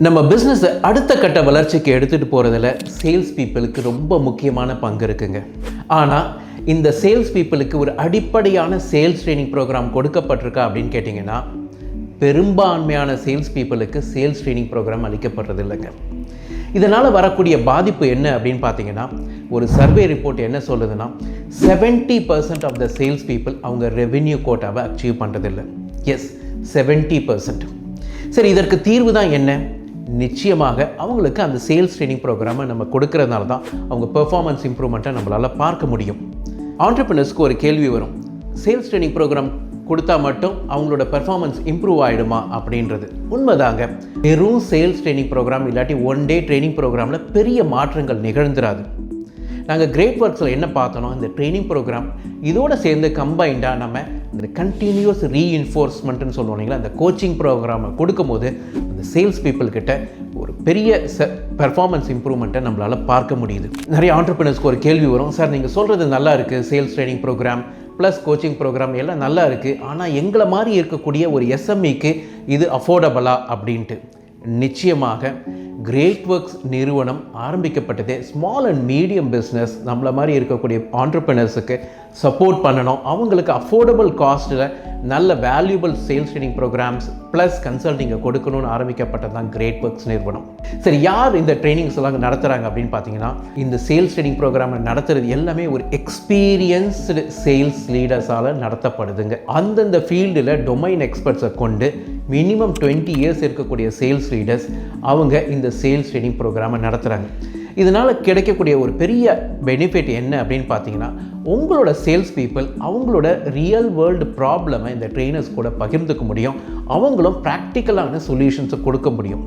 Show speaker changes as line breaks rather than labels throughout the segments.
நம்ம பிஸ்னஸை அடுத்த கட்ட வளர்ச்சிக்கு எடுத்துகிட்டு போகிறதுல சேல்ஸ் பீப்புளுக்கு ரொம்ப முக்கியமான பங்கு இருக்குங்க. ஆனால் இந்த சேல்ஸ் பீப்புளுக்கு ஒரு அடிப்படையான சேல்ஸ் ட்ரைனிங் ப்ரோக்ராம் கொடுக்கப்பட்டிருக்கா அப்படின்னு கேட்டிங்கன்னா, பெரும்பான்மையான சேல்ஸ் பீப்புளுக்கு சேல்ஸ் ட்ரைனிங் ப்ரோக்ராம் அளிக்கப்படுறது இல்லைங்க. இதனால் வரக்கூடிய பாதிப்பு என்ன அப்படின்னு பார்த்தீங்கன்னா, ஒரு சர்வே ரிப்போர்ட் என்ன சொல்லுதுன்னா 70% ஆஃப் த சேல்ஸ் பீப்புள் அவங்க ரெவென்யூ கோட்டாவை அச்சீவ் பண்ணுறதில்லை. எஸ், 70%. சரி, இதற்கு தீர்வு தான் என்ன? நிச்சயமாக அவங்களுக்கு அந்த சேல்ஸ் ட்ரைனிங் ப்ரோக்ராமை நம்ம கொடுக்கறதுனால தான் அவங்க பெர்ஃபார்மன்ஸ் இம்ப்ரூவ்மெண்ட்டை நம்மளால் பார்க்க முடியும். ஆண்டர்பிரினர்ஸ்க்கு ஒரு கேள்வி வரும், சேல்ஸ் ட்ரைனிங் ப்ரோக்ராம் கொடுத்தா மட்டும் அவங்களோட பெர்ஃபார்மன்ஸ் இம்ப்ரூவ் ஆகிடுமா அப்படின்றது. உண்மைதாங்க. வெறும் சேல்ஸ் ட்ரைனிங் ப்ரோக்ராம் இல்லாட்டி ஒன் டே ட்ரைனிங் ப்ரோக்ராமில் பெரிய மாற்றங்கள் நிகழ்ந்துராது. நாங்கள் கிரேட் ஒர்க்ஸில் என்ன பார்த்தோன்னா, இந்த ட்ரைனிங் ப்ரோக்ராம் இதோடு சேர்ந்து கம்பைண்டாக நம்ம இந்த கண்டினியூஸ் ரீஇன்ஃபோர்ஸ்மெண்ட்னு சொல்லுவோம் இல்லைங்களா, அந்த கோச்சிங் ப்ரோக்ராமை கொடுக்கும்போது அந்த சேல்ஸ் பீப்புள்கிட்ட ஒரு பெரிய பெர்ஃபார்மன்ஸ் இம்ப்ரூவ்மெண்ட்டை நம்மளால் பார்க்க முடியுது. நிறைய ஆண்டர்பிரினர்ஸ்க்கு ஒரு கேள்வி வரும், சார் நீங்கள் சொல்கிறது நல்லா இருக்குது, sales training program plus coaching program எல்லாம் நல்லா இருக்குது, ஆனால் எங்களை மாதிரி இருக்கக்கூடிய ஒரு எஸ்எம்இக்கு இது அஃபோர்டபுளா அப்படின்ட்டு. நிச்சயமாக கிரேட் ஒர்க்ஸ் நிறுவனம் ஆரம்பிக்கப்பட்டதே ஸ்மால் அண்ட் மீடியம் பிஸ்னஸ் நம்மளை மாதிரி இருக்கக்கூடிய ஆண்டர்பிரினர்ஸுக்கு சப்போர்ட் பண்ணணும், அவங்களுக்கு அஃபோர்டபுள் காஸ்ட்டில் நல்ல valuable sales training programs plus கன்சல்டிங்கை கொடுக்கணும்னு ஆரம்பிக்கப்பட்டது தான் கிரேட் ஒர்க்ஸ் நிறுவனம். சரி, யார் இந்த ட்ரைனிங்ஸ் எல்லாம் நடத்துகிறாங்க அப்படின்னு பார்த்தீங்கன்னா, இந்த சேல்ஸ் ட்ரைனிங் ப்ரோக்ராமை நடத்துகிறது எல்லாமே ஒரு எக்ஸ்பீரியன்ஸ்டு சேல்ஸ் லீடர்ஸால் நடத்தப்படுதுங்க. அந்தந்த ஃபீல்டில் டொமைன் எக்ஸ்பர்ட்ஸை கொண்டு மினிமம் 20 இயர்ஸ் இருக்கக்கூடிய சேல்ஸ் லீடர்ஸ் அவங்க இந்த சேல்ஸ் ட்ரைனிங் ப்ரோக்ராமை நடத்துகிறாங்க. இதனால் கிடைக்கக்கூடிய ஒரு பெரிய பெனிஃபிட் என்ன அப்படின்னு பார்த்தீங்கன்னா, உங்களோட சேல்ஸ் பீப்புள் அவங்களோட ரியல் வேர்ல்டு ப்ராப்ளமை இந்த ட்ரெயினர்ஸ் கூட பகிர்ந்துக்க முடியும், அவங்களும் ப்ராக்டிக்கலான சொல்யூஷன்ஸை கொடுக்க முடியும்.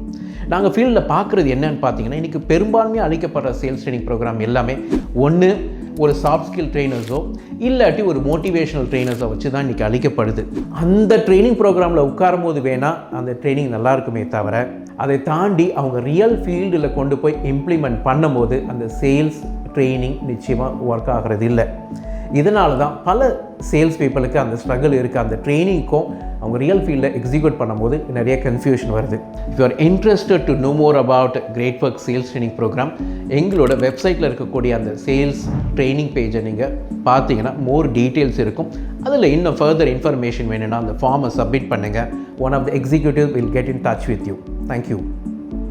நாங்கள் ஃபீல்டில் பார்க்குறது என்னன்னு பார்த்தீங்கன்னா, இன்றைக்கி பெரும்பான்மையாக அளிக்கப்படுற சேல்ஸ் ட்ரைனிங் ப்ரோக்ராம் எல்லாமே ஒன்று ஒரு சாஃப்ட் ஸ்கில் ட்ரெயினர்ஸோ இல்லாட்டி ஒரு மோட்டிவேஷனல் ட்ரெயினர்ஸை வச்சு தான் இன்றைக்கி அளிக்கப்படுது. அந்த ட்ரைனிங் ப்ரோக்ராமில் உட்காரும் போது வேணால் அந்த ட்ரைனிங் நல்லா இருக்குமே தவிர, அதை தாண்டி அவங்க ரியல் ஃபீல்டில் கொண்டு போய் இம்ப்ளிமெண்ட் பண்ணும்போது அந்த சேல்ஸ் ட்ரைனிங் நிச்சயமாக ஒர்க் ஆகிறது இல்லை. இதனால தான் பல சேல்ஸ் பீப்புளுக்கு அந்த ஸ்ட்ரகிள் இருக்குது. அந்த ட்ரைனிங்க்கும் அவங்க ரியல் ஃபீல்டில் எக்ஸிக்யூட் பண்ணும்போது நிறைய கன்ஃபியூஷன் வருது. If you are interested to know more about great work sales training program, எங்களோட வெப்சைட்டில் இருக்கக்கூடிய அந்த சேல்ஸ் ட்ரைனிங் பேஜை நீங்கள் பார்த்தீங்கன்னா மோர் டீட்டெயில்ஸ் இருக்கும். அதில் இன்னும் ஃபர்தர் இன்ஃபர்மேஷன் வேணும்னா அந்த ஃபார்மை சப்மிட் பண்ணுங்கள். One of the executive will get in touch with you. Thank you.